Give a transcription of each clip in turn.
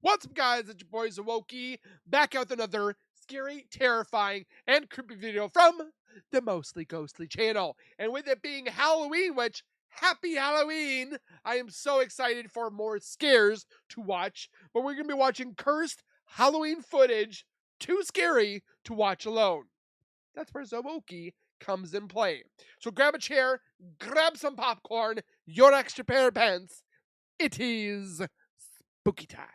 What's up, guys? It's your boy Zawoki, back out with another scary, terrifying, and creepy video from the Mostly Ghostly channel. And with it being Halloween, which, happy Halloween! I am so excited for more scares to watch, but we're going to be watching cursed Halloween footage, too scary to watch alone. That's where Zawoki comes in play. So grab a chair, grab some popcorn, your extra pair of pants. It is spooky time.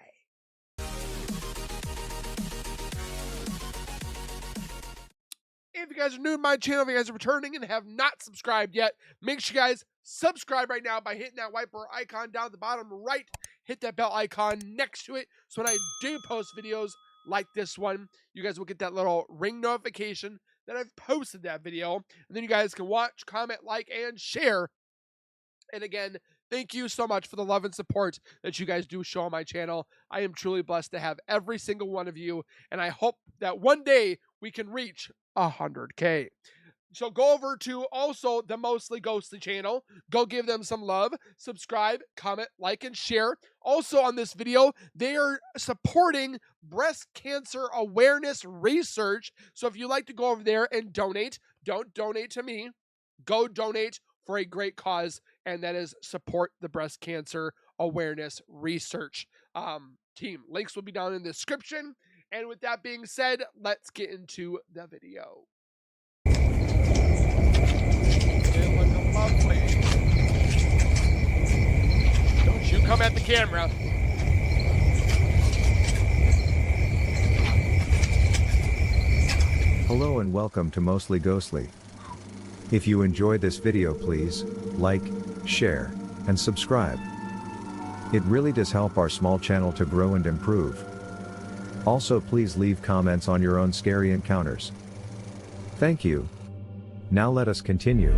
If you guys are new to my channel, if you guys are returning and have not subscribed yet, make sure you guys subscribe right now by hitting that white bar icon down at the bottom right. Hit that bell icon next to it, so when I do post videos like this one, you guys will get that little ring notification that I've posted that video. And then you guys can watch, comment, like, and share. And again, thank you so much for the love and support that you guys do show on my channel. I am truly blessed to have every single one of you, and I hope that one day we can reach 100K. So go over to also the Mostly Ghostly channel. Go give them some love. Subscribe, comment, like, and share. Also on this video, they are supporting breast cancer awareness research. So if you'd like to go over there and donate, don't donate to me. Go donate for a great cause, and that is support the breast cancer awareness research team. Links will be down in the description. And with that being said, let's get into the video. It looks lovely. Don't you come at the camera. Hello and welcome to Mostly Ghostly. If you enjoyed this video, please like, share, and subscribe. It really does help our small channel to grow and improve. Also, please leave comments on your own scary encounters. Thank you. Now let us continue.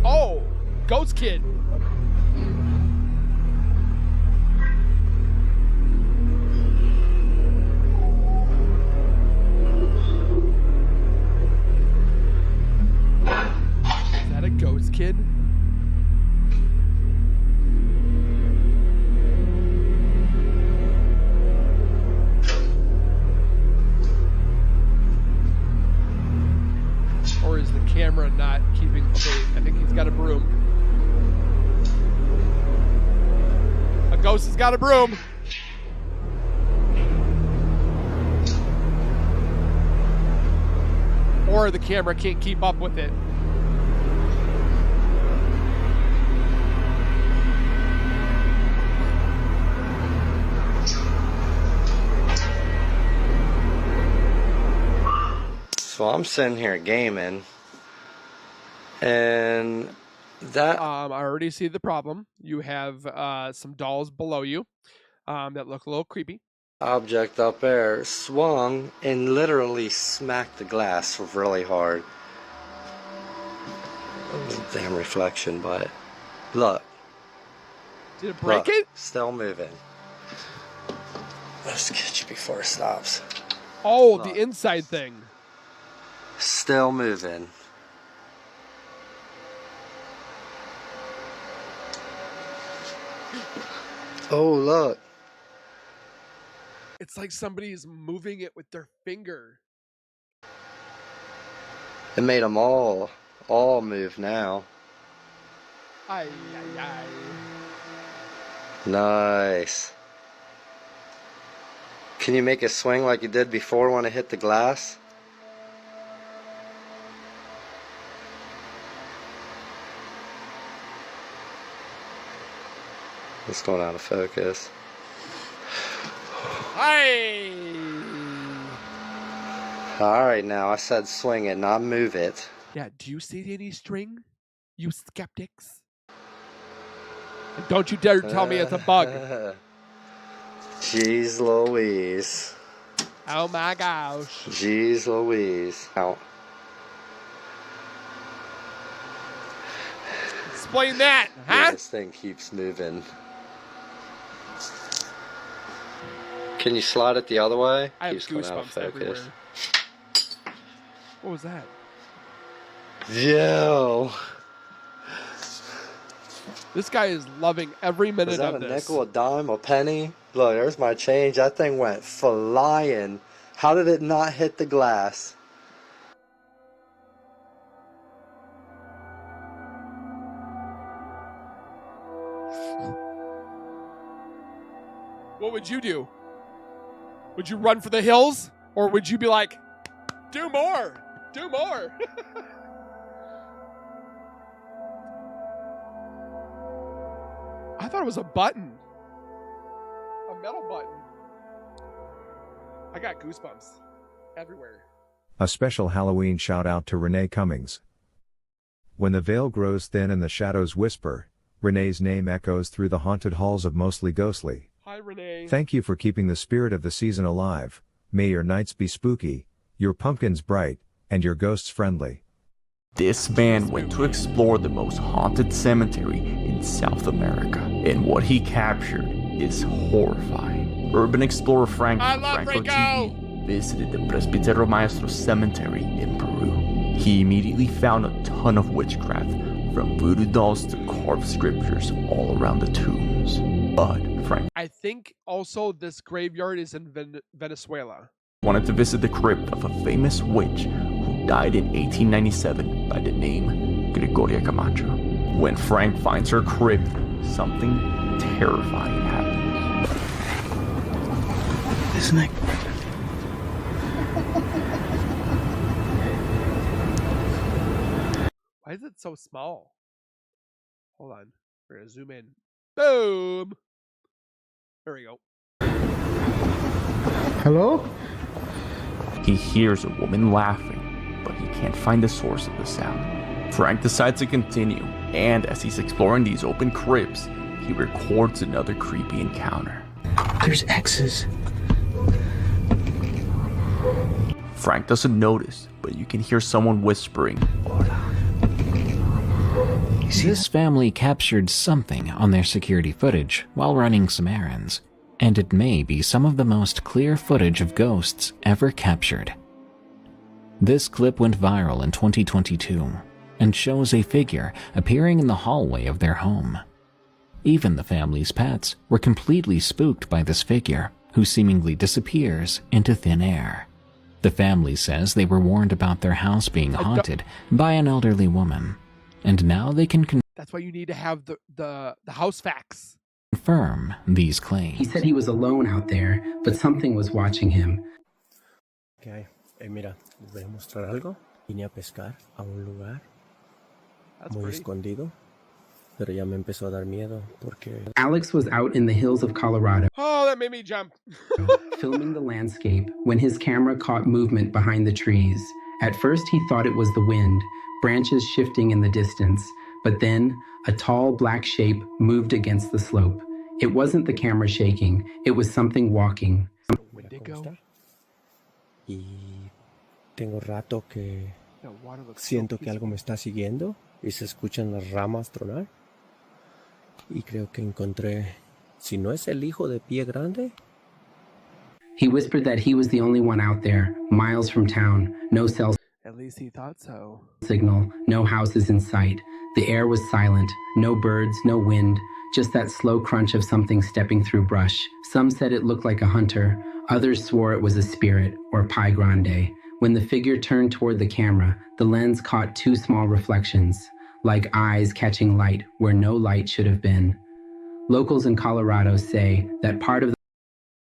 Oh, Ghost Kid. Is that a ghost kid? Or is the camera not keeping? Okay, I think he's got a broom. A ghost has got a broom. Or the camera can't keep up with it. So I'm sitting here gaming, and that I already see the problem. You have some dolls below you that look a little creepy. object up there swung and literally smacked the glass really hard. Damn reflection, but look. Did it break Look, it? still moving. Let's get you before it stops. Oh, Look. the inside thing. Still moving. Oh, look. It's like somebody's moving it with their finger. It made them all move now. Ay, ay, ay. Nice. Can you make it swing like you did before when it hit the glass? It's going out of focus. Hi. Alright, now I said swing it, not move it. Yeah, do you see any string? You skeptics? And don't you dare tell me it's a bug. Jeez Louise. Oh my gosh. Jeez Louise. Ow. Explain that, Yeah, huh? this thing keeps moving. Can you slide it the other way? I have Keeps going out of goosebumps focus. everywhere. What was that? Yo. This guy is loving every minute Was that of a this. nickel, a dime, a penny? Look, there's my change. That thing went flying. How did it not hit the glass? What would you do? Would you run for the hills? Or would you be like, do more, do more? I thought it was a button. A metal button. I got goosebumps everywhere. A special Halloween shout out to Renee Cummings. When the veil grows thin and the shadows whisper, Renee's name echoes through the haunted halls of Mostly Ghostly. Hi, Renee. Thank you for keeping the spirit of the season alive. May your nights be spooky, your pumpkins bright, and your ghosts friendly. This man went to explore the most haunted cemetery in South America, and what he captured is horrifying. Urban explorer Frank I love Franco Franco! TV visited the Presbítero Maestro Cemetery in Peru. He immediately found a ton of witchcraft, from voodoo dolls to carved scriptures all around the tombs. But Frank I think also this graveyard is in Venezuela. wanted to visit the crypt of a famous witch who died in 1897 by the name Gregoria Camacho. When Frank finds her crypt, something terrifying happens. Isn't it? Why is it so small? Hold on. We're going to zoom in. Boom! There we go. Hello? He hears a woman laughing, but he can't find the source of the sound. Frank decides to continue, and as he's exploring these open crypts, he records another creepy encounter. There's X's. Frank doesn't notice, but you can hear someone whispering, "Hola." This family captured something on their security footage while running some errands, and it may be some of the most clear footage of ghosts ever captured. This clip went viral in 2022 and shows a figure appearing in the hallway of their home. Even the family's pets were completely spooked by this figure, who seemingly disappears into thin air. The family says they were warned about their house being haunted by an elderly woman, and now they can That's why you need to have the house facts. confirm these claims. He said he was alone out there, but something was watching him. ¿Qué hay? Mira, les voy a mostrar algo. Vine a pescar a un lugar That's muy pretty. escondido, pero ya me empezó a dar miedo porque Alex was out in the hills of Colorado, Oh, that made me jump. filming the landscape when his camera caught movement behind the trees. At first, he thought it was the wind, branches shifting in the distance, but then a tall black shape moved against the slope. It wasn't the camera shaking, it was something walking. mira Wendigo. cómo está. Y tengo rato que The water looks so siento que peaceful. algo me está siguiendo y se escuchan las ramas tronar. Y creo que encontré, si no es el hijo de Pie Grande, He whispered that he was the only one out there, miles from town, no cell At least he thought so. signal, no houses in sight. The air was silent, no birds, no wind, just that slow crunch of something stepping through brush. Some said it looked like a hunter, others swore it was a spirit or Pi Grande. When the figure turned toward the camera, the lens caught two small reflections, like eyes catching light where no light should have been. Locals in Colorado say that part of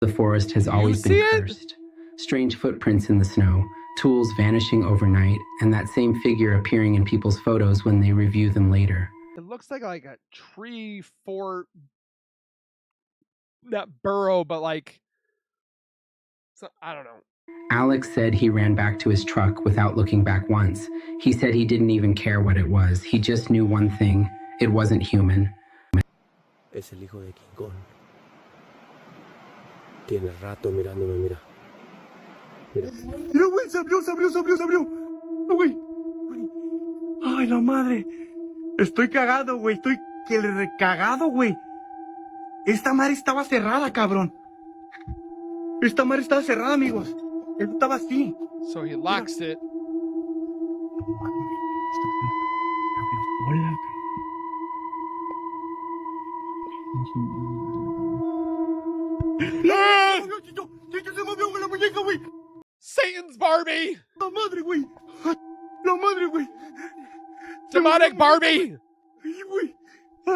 the forest has always see been it? cursed. Strange footprints in the snow, tools vanishing overnight, and that same figure appearing in people's photos when they review them later. It looks like a tree fort, not burrow, but like, I don't know. Alex said he ran back to his truck without looking back once. He said he didn't even care what it was. He just knew one thing. It wasn't human. es el hijo de King Kong. Tiene rato mirándome, mira. Mira. Mira, güey, se abrió. No, güey. Ay, la madre. Estoy cagado, güey. Estoy que le recagado, güey. Esta madre estaba cerrada, cabrón. Esta madre estaba cerrada, amigos. Esto estaba así. So he locks it. Hola. Ah! Chito, Chito, se movió con la muñeca, güey. Satan's Barbie! La madre, güey. La madre, güey. Demonic Barbie! Ay, güey. A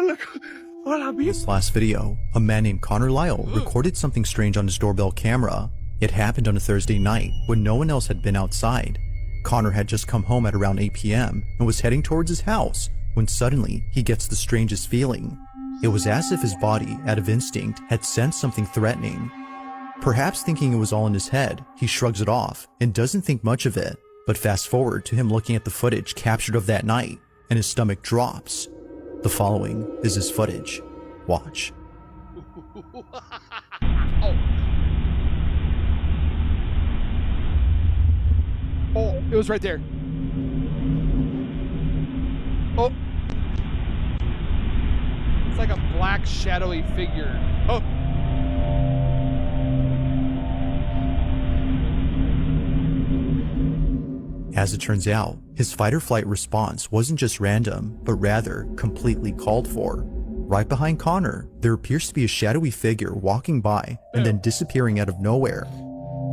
la In this last video, a man named Connor Lyle recorded something strange on his doorbell camera. It happened on a Thursday night when no one else had been outside. Connor had just come home at around 8 p.m. and was heading towards his house when suddenly he gets the strangest feeling. It was as if his body, out of instinct, had sensed something threatening. Perhaps thinking it was all in his head, he shrugs it off and doesn't think much of it. But fast forward to him looking at the footage captured of that night, and his stomach drops. The following is his footage. Watch. Oh, it was right there. Oh. It's like a black shadowy figure. Oh. As it turns out, his fight or flight response wasn't just random, but rather completely called for. Right behind Connor, there appears to be a shadowy figure walking by and then disappearing out of nowhere.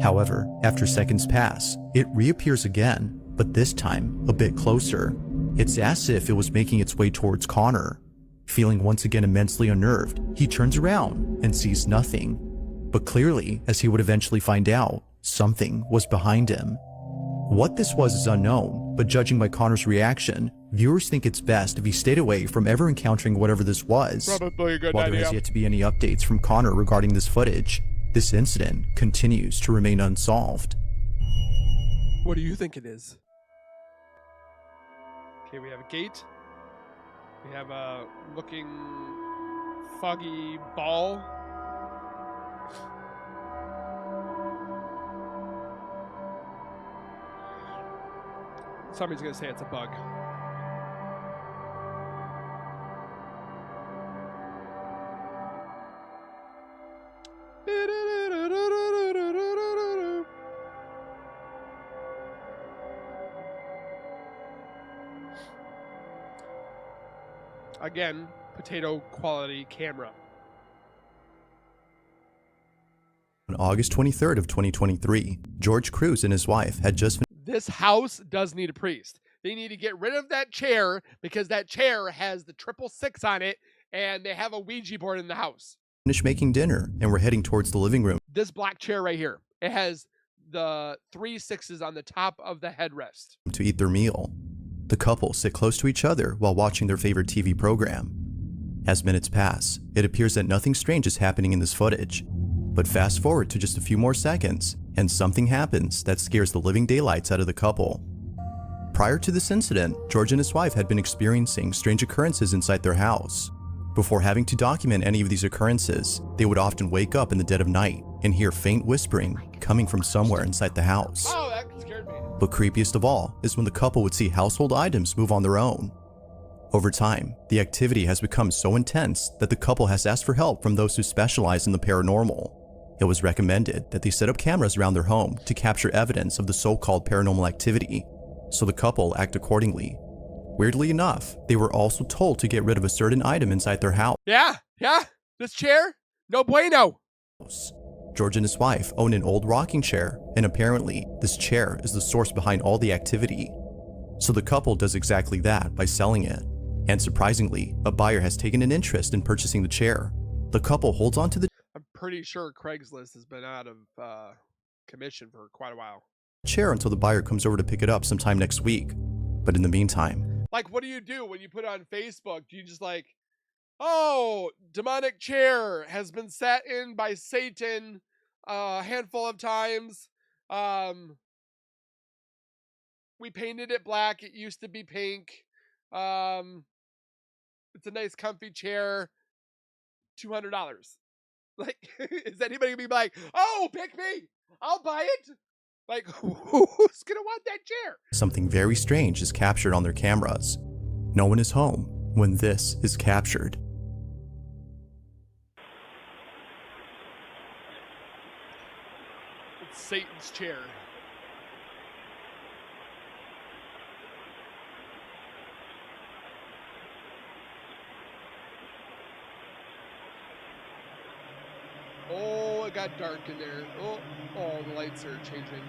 However, after seconds pass, it reappears again, but this time a bit closer. It's as if it was making its way towards Connor. Feeling once again immensely unnerved, he turns around and sees nothing. But clearly, as he would eventually find out, something was behind him. What this was is unknown, but judging by Connor's reaction, viewers think it's best if he stayed away from ever encountering whatever this was. Probably a good While there idea. has yet to be any updates from Connor regarding this footage, this incident continues to remain unsolved. What do you think it is? Okay, we have a gate. We have a looking foggy ball. Somebody's gonna say it's a bug. Again, potato quality camera. On August 23rd of 2023, George Cruz and his wife had just This house does need a priest. They need to get rid of that chair because that chair has the 666 on it and they have a Ouija board in the house. finished making dinner and were heading towards the living room This black chair right here, it has the 3 6s on the top of the headrest. to eat their meal. The couple sit close to each other while watching their favorite TV program. As minutes pass, it appears that nothing strange is happening in this footage. But fast forward to just a few more seconds, and something happens that scares the living daylights out of the couple. Prior to this incident, George and his wife had been experiencing strange occurrences inside their house. Before having to document any of these occurrences, they would often wake up in the dead of night and hear faint whispering coming from somewhere inside the house. Oh, that scared me. But creepiest of all is when the couple would see household items move on their own. Over time, the activity has become so intense that the couple has asked for help from those who specialize in the paranormal. It was recommended that they set up cameras around their home to capture evidence of the so-called paranormal activity, so the couple act accordingly. Weirdly enough, they were also told to get rid of a certain item inside their house. Yeah. This chair, no bueno. George and his wife own an old rocking chair, and apparently this chair is the source behind all the activity. So the couple does exactly that by selling it. And surprisingly, a buyer has taken an interest in purchasing the chair. The couple holds on to the I'm pretty sure Craigslist has been out of commission for quite a while. chair until the buyer comes over to pick it up sometime next week. But in the meantime, Like, what do you do when you put it on Facebook? Do you just like, oh, demonic chair has been sat in by Satan a handful of times. We painted it black. It used to be pink. It's a nice comfy chair. $200. Like, is anybody gonna be like, oh, pick me, I'll buy it? Like, who's gonna want that chair? something very strange is captured on their cameras. No one is home when this is captured. It's Satan's chair. Oh, it got dark in there. Oh, the lights are changing.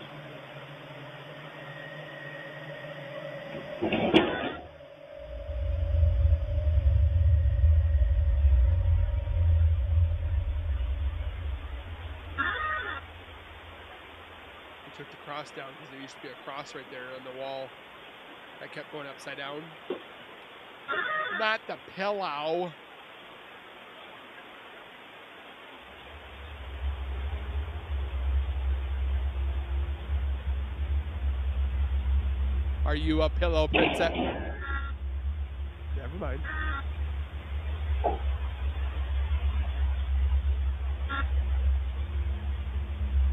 I took the cross down because there used to be a cross right there on the wall. I kept going upside down. Not the pillow. Are you a pillow princess? Never mind.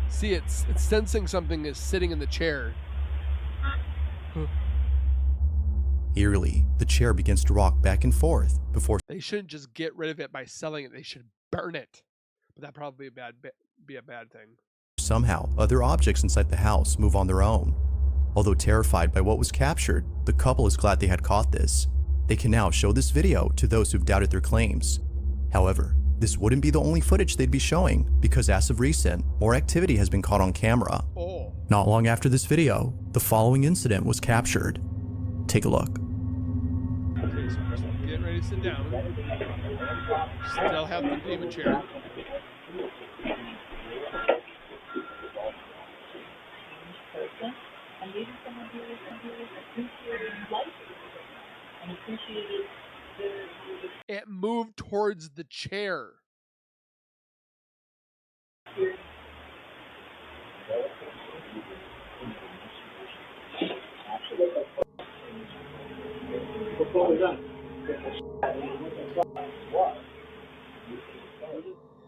See, it's sensing something is sitting in the chair. Eerily, the chair begins to rock back and forth before They shouldn't just get rid of it by selling it. They should burn it. But that'd probably be a bad thing. somehow other objects inside the house move on their own. Although terrified by what was captured, the couple is glad they had caught this. They can now show this video to those who've doubted their claims. However, this wouldn't be the only footage they'd be showing, because as of recent, more activity has been caught on camera. Oh. Not long after this video, the following incident was captured. Take a look. Okay, so first get ready to sit down. Still have the demon chair. It moved towards the chair.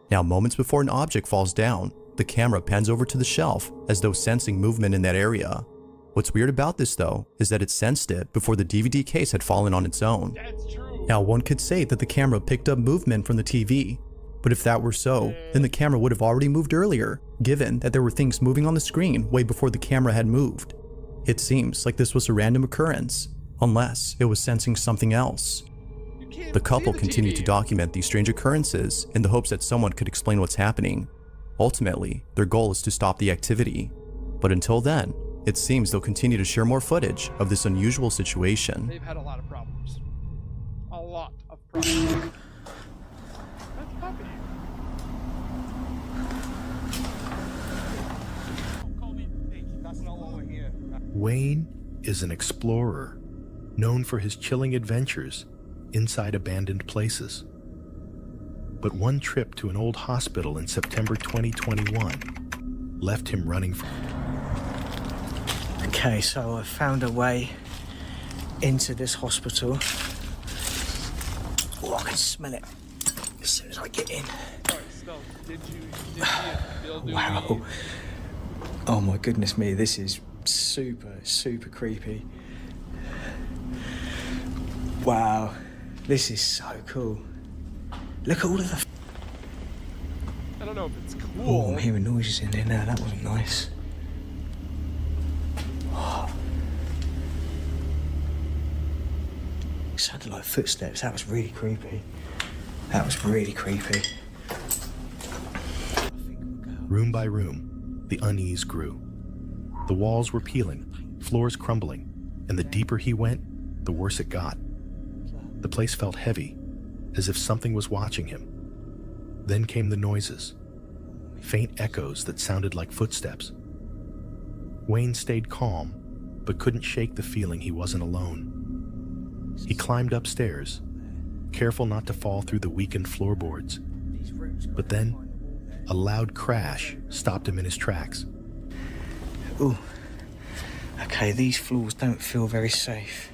Now, moments before an object falls down, the camera pans over to the shelf as though sensing movement in that area. What's weird about this though, is that it sensed it before the DVD case had fallen on its own. That's true. Now, one could say that the camera picked up movement from the TV, but if that were so, then the camera would have already moved earlier, given that there were things moving on the screen way before the camera had moved. It seems like this was a random occurrence, unless it was sensing something else. The couple continued to document these strange occurrences in the hopes that someone could explain what's happening. Ultimately, their goal is to stop the activity. But until then, it seems they'll continue to share more footage of this unusual situation. They've had a lot of problems. A lot of problems. That's a puppy. Wayne is an explorer, known for his chilling adventures inside abandoned places. But one trip to an old hospital in September 2021 left him running from it. Okay, so I found a way into this hospital. Oh, I can smell it as soon as I get in. Did you feel Wow. Oh my goodness me, this is super, super creepy. Wow, this is so cool. Look at all of the... I don't know if it's cool. Oh, I'm hearing noises in there now, that wasn't nice. Oh. It sounded like footsteps, that was really creepy. That was really creepy. Room by room, the unease grew. The walls were peeling, floors crumbling, and the deeper he went, the worse it got. The place felt heavy, as if something was watching him. Then came the noises, faint echoes that sounded like footsteps. Wayne stayed calm, but couldn't shake the feeling he wasn't alone. He climbed upstairs, careful not to fall through the weakened floorboards. But then, a loud crash stopped him in his tracks. Ooh. Okay, these floors don't feel very safe.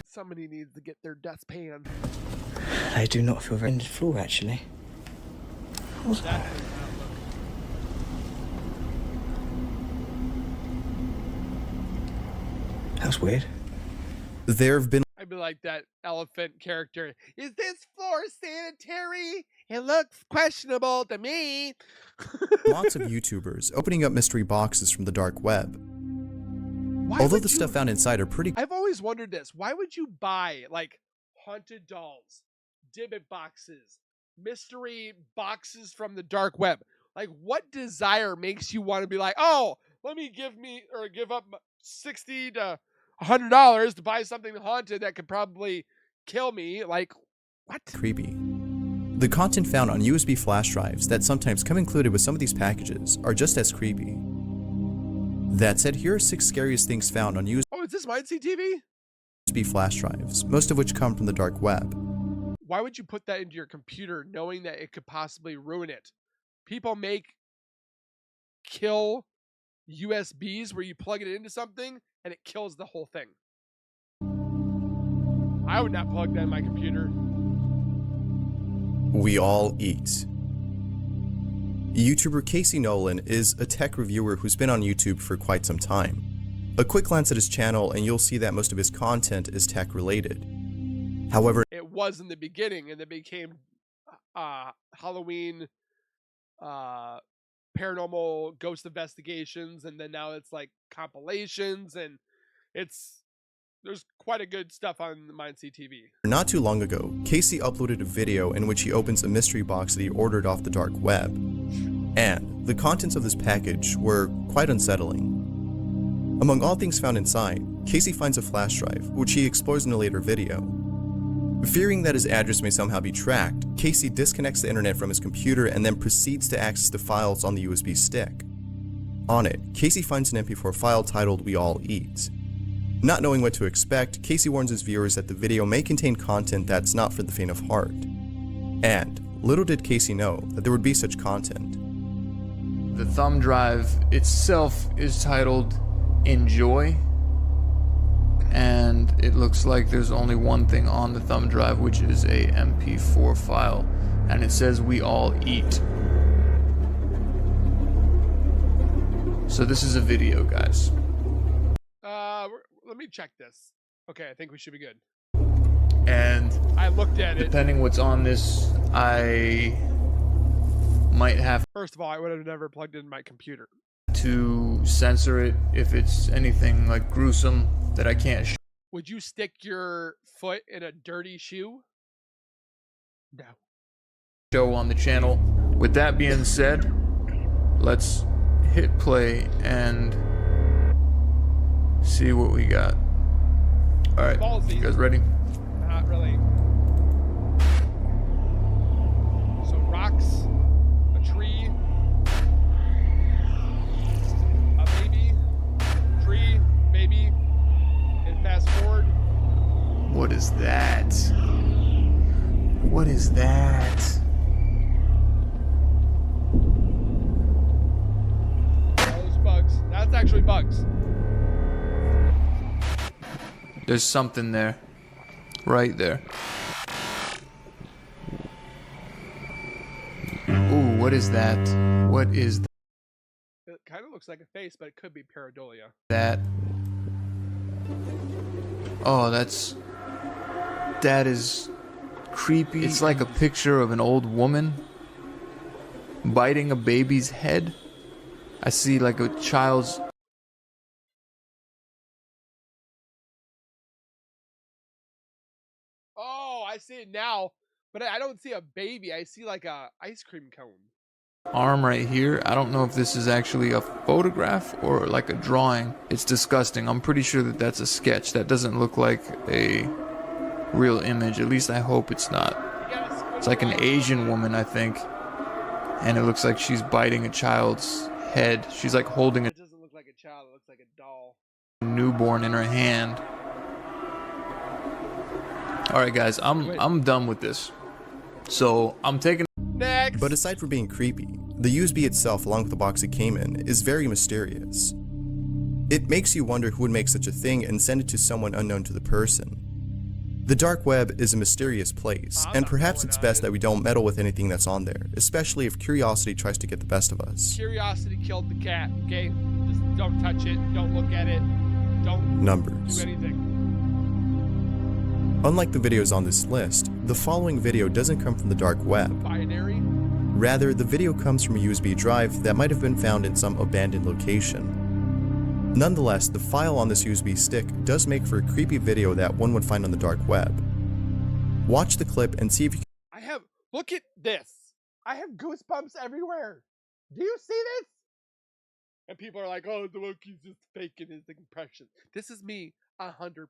Somebody needs to get their dustpan. They do not feel very... the floor, actually. What's that? That was weird. There have been I'd be like that elephant character. Is this floor sanitary? It looks questionable to me. lots of YouTubers opening up mystery boxes from the dark web. Although the stuff found inside are pretty... I've always wondered this. Why would you buy, like, haunted dolls, Dybbuk boxes, mystery boxes from the dark web. Like, what desire makes you want to be like, oh, let me give up $60 to $100 to buy something haunted that could probably kill me? Like, what? Creepy. The content found on USB flash drives that sometimes come included with some of these packages are just as creepy. That said, here are 6 scariest things found on Oh, is this mine CTV? USB flash drives, most of which come from the dark web. Why would you put that into your computer knowing that it could possibly ruin it? People make kill USBs where you plug it into something and it kills the whole thing. I would not plug that in my computer. We all eat. YouTuber Casey Nolan is a tech reviewer who's been on YouTube for quite some time. A quick glance at his channel and you'll see that most of his content is tech related. However, it was in the beginning and it became Halloween, paranormal ghost investigations, and then now it's like compilations, and there's quite a good stuff on Mine CTV. Not too long ago, Casey uploaded a video in which he opens a mystery box that he ordered off the dark web. And the contents of this package were quite unsettling. Among all things found inside, Casey finds a flash drive, which he explores in a later video. Fearing that his address may somehow be tracked, Casey disconnects the internet from his computer and then proceeds to access the files on the USB stick. On it, Casey finds an MP4 file titled "We All Eat." Not knowing what to expect, Casey warns his viewers that the video may contain content that's not for the faint of heart. And little did Casey know that there would be such content. The thumb drive itself is titled "Enjoy," and it looks like there's only one thing on the thumb drive, which is a MP4 file, and it says "We All Eat." So this is a video, guys. Let me check this. Okay, I think we should be good. And I looked at it. Depending what's on this, I might have First of all, I would have never plugged in my computer to censor it if it's anything like gruesome that I can't Would you stick your foot in a dirty shoe? No. show on the channel. With that being said, let's hit play and see what we got. All right, you guys ready? Not really. So rocks, a tree, a baby, tree, baby, and fast forward. What is that? What is that? Those bugs. That's actually bugs. There's something there. Right there. Ooh, what is that? What is It kind of looks like a face, but it could be pareidolia. that? Oh, that is creepy. It's like a picture of an old woman biting a baby's head. I see like a child's. Oh, I see it now, but I don't see a baby. I see like a ice cream cone. Arm right here. I don't know if this is actually a photograph or like a drawing. It's disgusting. I'm pretty sure that that's a sketch. That doesn't look like a real image. At least I hope it's not. It's like an Asian woman, I think. And it looks like she's biting a child's head. She's like holding a It doesn't look like a child. It looks like a doll. newborn in her hand. All right, guys, I'm done with this. So I'm taking. Next. But aside from being creepy, the USB itself, along with the box it came in, is very mysterious. It makes you wonder who would make such a thing and send it to someone unknown to the person. The dark web is a mysterious place, and perhaps it's best that we don't meddle with anything that's on there, especially if curiosity tries to get the best of us. Curiosity killed the cat, okay? Just don't touch it, don't look at it, don't Numbers. do anything. Unlike the videos on this list, the following video doesn't come from the dark web. Binary? Rather, the video comes from a USB drive that might have been found in some abandoned location. Nonetheless, the file on this USB stick does make for a creepy video that one would find on the dark web. Watch the clip and see if you I have Look at this. I have goosebumps everywhere. Do you see this? And people are like, oh, the monkey's just faking his impression. This is me 100%,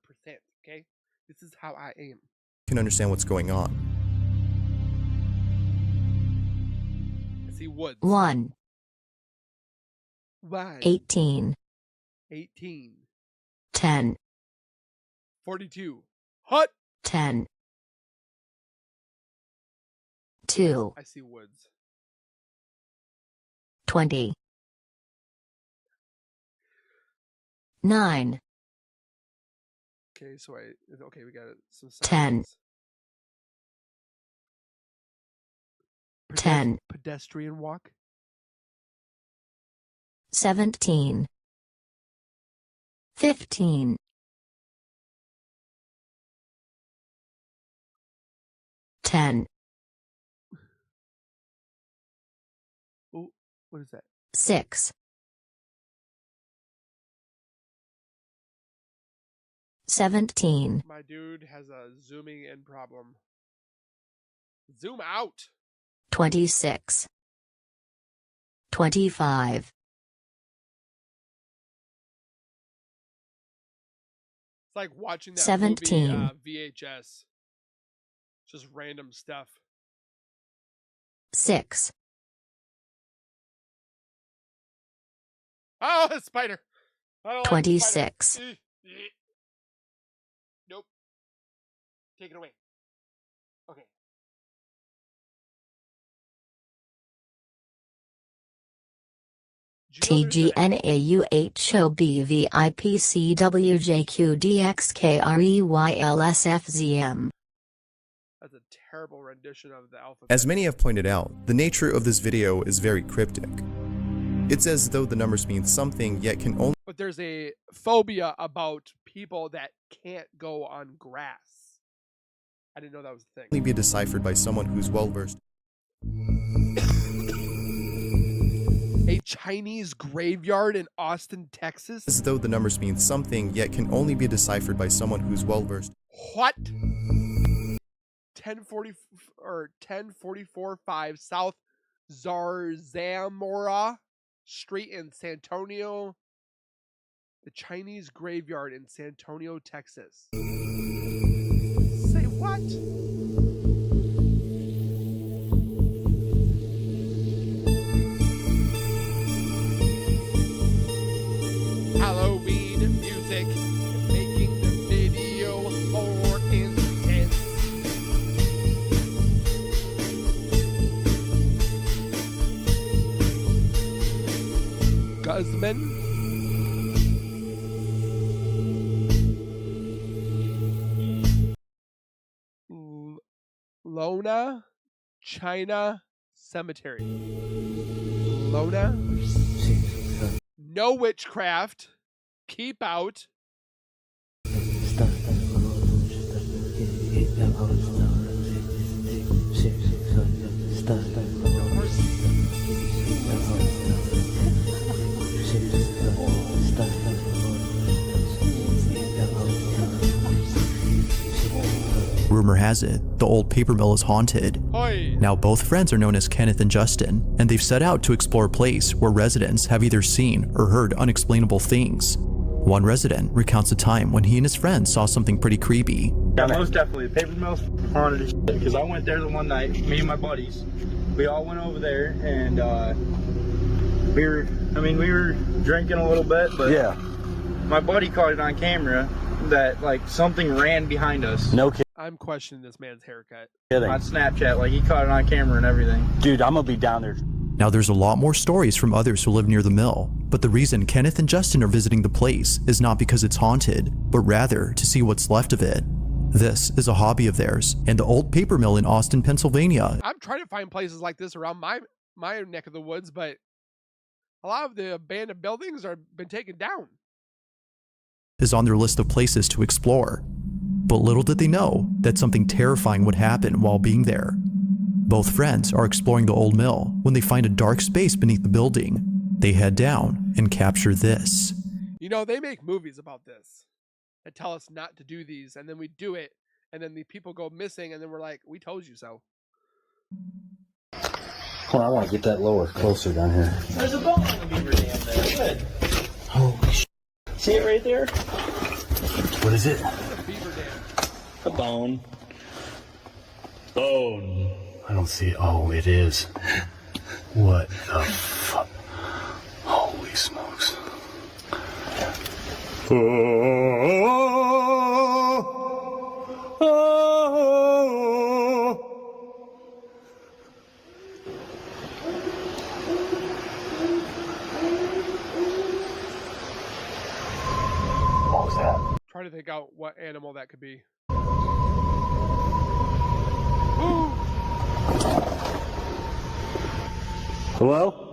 okay? This is how I am. Can understand what's going on. I see woods. 1. 18. 18. 10. 42. Hut. 10. 2. I see woods. 20. 9. Okay, so we got some signs. 10. 10. Pedestrian walk. 17. 15. 10. Oh, what is that? 6. 17. My dude has a zooming in problem. Zoom out. 26. 25. It's like watching that 17. movie VHS. Just random stuff. 6. Oh, a spider. I don't like 26. spider. Nope. Take it away. Okay. TGNAUHOBVIPCWJQDXKREYLSFZM. That's a terrible rendition of the alphabet. As many have pointed out, the nature of this video is very cryptic. It's as though the numbers mean something, yet can only But there's a phobia about people that can't go on grass. I didn't know that was a thing. be deciphered by someone who's well-versed. A Chinese graveyard in Austin, Texas? As though the numbers mean something, yet can only be deciphered by someone who's well-versed. What? 1044-5 South Zarzamora Street in San Antonio. The Chinese graveyard in San Antonio, Texas. Say what? Halloween music making the video more intense. Guzman. Lona, China Cemetery. Lona. No witchcraft. Keep out. Rumor has it, the old paper mill is haunted. Hoi. Now both friends are known as Kenneth and Justin, and they've set out to explore a place where residents have either seen or heard unexplainable things. One resident recounts a time when he and his friends saw something pretty creepy. Yeah, most definitely. The paper mill's haunted as shit, because I went there the one night, me and my buddies. We all went over there, and we were drinking a little bit, but yeah, my buddy caught it on camera that like something ran behind us. No kidding. I'm questioning this man's haircut. On Snapchat, like he caught it on camera and everything. Dude, I'm gonna be down there. Now there's a lot more stories from others who live near the mill, but the reason Kenneth and Justin are visiting the place is not because it's haunted, but rather to see what's left of it. This is a hobby of theirs, and the old paper mill in Austin, Pennsylvania. I'm trying to find places like this around my neck of the woods, but a lot of the abandoned buildings are been taken down. Is on their list of places to explore. But little did they know that something terrifying would happen while being there. Both friends are exploring the old mill when they find a dark space beneath the building. They head down and capture this. You know, they make movies about this that tell us not to do these, and then we do it, and then the people go missing, and then we're like, we told you so. Hold on, I want to get that lower, closer down here. There's a bone on the beaver dam there. Good. Holy shit. See it right there? What is it? A bone. Bone. I don't see it. Oh, it is. What the fuck? Holy smokes. What was that? Trying to think out what animal that could be. Hello?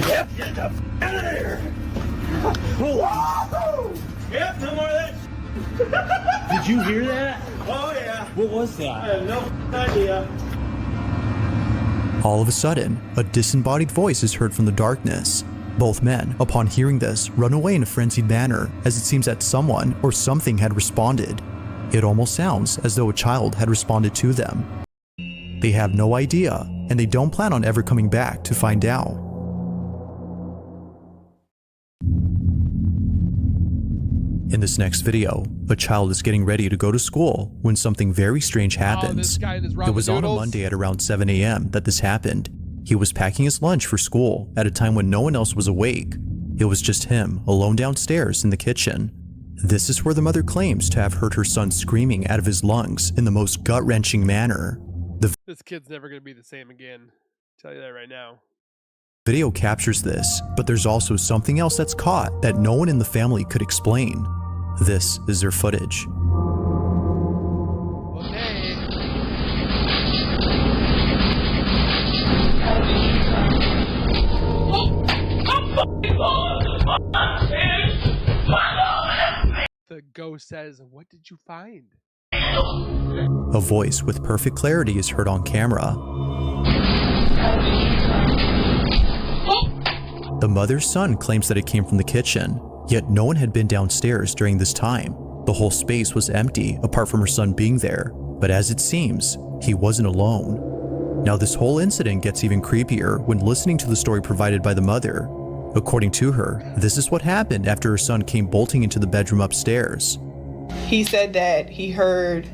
Yep, get the f out of there! Whoa! Yep, no more of that. Did you hear that? Oh, yeah. What was I that? have no idea. All of a sudden, a disembodied voice is heard from the darkness. Both men, upon hearing this, run away in a frenzied manner, as it seems that someone or something had responded. It almost sounds as though a child had responded to them. They have no idea, and they don't plan on ever coming back to find out. In this next video, a child is getting ready to go to school when something very strange happens. It was on a Monday at around 7 a.m. that this happened. He was packing his lunch for school at a time when no one else was awake. It was just him, alone downstairs in the kitchen. This is where the mother claims to have heard her son screaming out of his lungs in the most gut-wrenching manner. This kid's never going to be the same again. I'll tell you that right now. Video captures this, but there's also something else that's caught that no one in the family could explain. This is their footage. The ghost says, "What did you find?" A voice with perfect clarity is heard on camera. The mother's son claims that it came from the kitchen, yet no one had been downstairs during this time. The whole space was empty apart from her son being there, but as it seems, he wasn't alone. Now this whole incident gets even creepier when listening to the story provided by the mother. According to her, this is what happened after her son came bolting into the bedroom upstairs. He said that he heard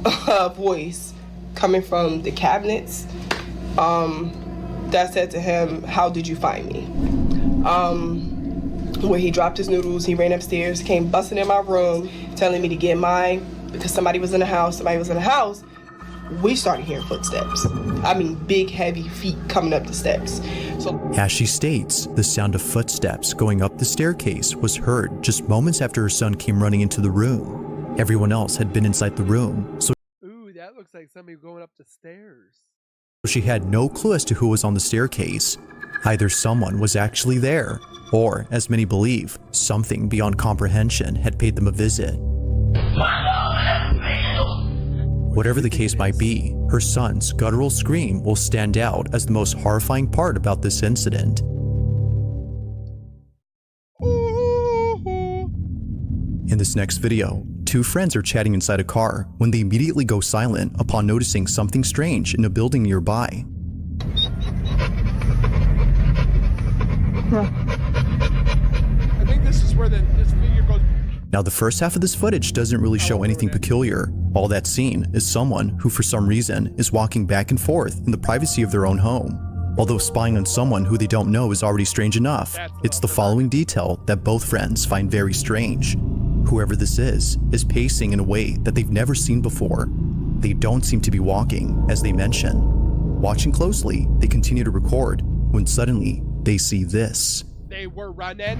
a voice coming from the cabinets that said to him, "How did you find me?" When he dropped his noodles, he ran upstairs, came busting in my room, telling me to get mine because somebody was in the house. We started hearing footsteps. I mean, big, heavy feet coming up the steps. As she states, the sound of footsteps going up the staircase was heard just moments after her son came running into the room. Everyone else had been inside the room, so Ooh, that looks like somebody going up the stairs. she had no clue as to who was on the staircase. Either someone was actually there, or, as many believe, something beyond comprehension had paid them a visit. Whatever the case might be, her son's guttural scream will stand out as the most horrifying part about this incident. In this next video, two friends are chatting inside a car when they immediately go silent upon noticing something strange in a building nearby. I think this is where this figure goes. Now the first half of this footage doesn't really show anything peculiar. All that's seen is someone who for some reason is walking back and forth in the privacy of their own home. Although spying on someone who they don't know is already strange enough, it's the following detail that both friends find very strange. Whoever this is pacing in a way that they've never seen before. They don't seem to be walking, as they mention. Watching closely, they continue to record, when suddenly they see this. They were running.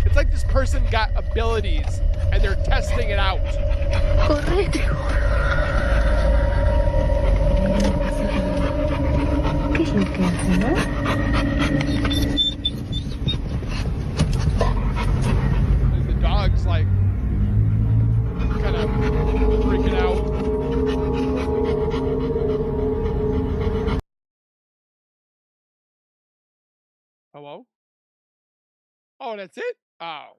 It's like this person got abilities and they're testing it out. The dog's like kind of freaking out. Hello? Oh, that's it? Oh.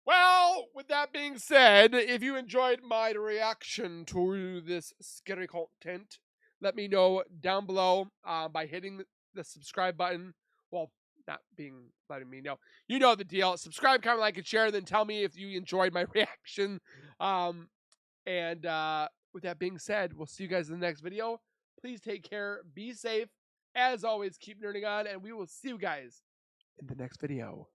Well, with that being said, if you enjoyed my reaction to this scary content, let me know down below by hitting the subscribe button. Well, not letting me know. You know the deal. Subscribe, comment, like, and share, then tell me if you enjoyed my reaction. And with that being said, we'll see you guys in the next video. Please take care. Be safe. As always, keep nerding on, and we will see you guys in the next video.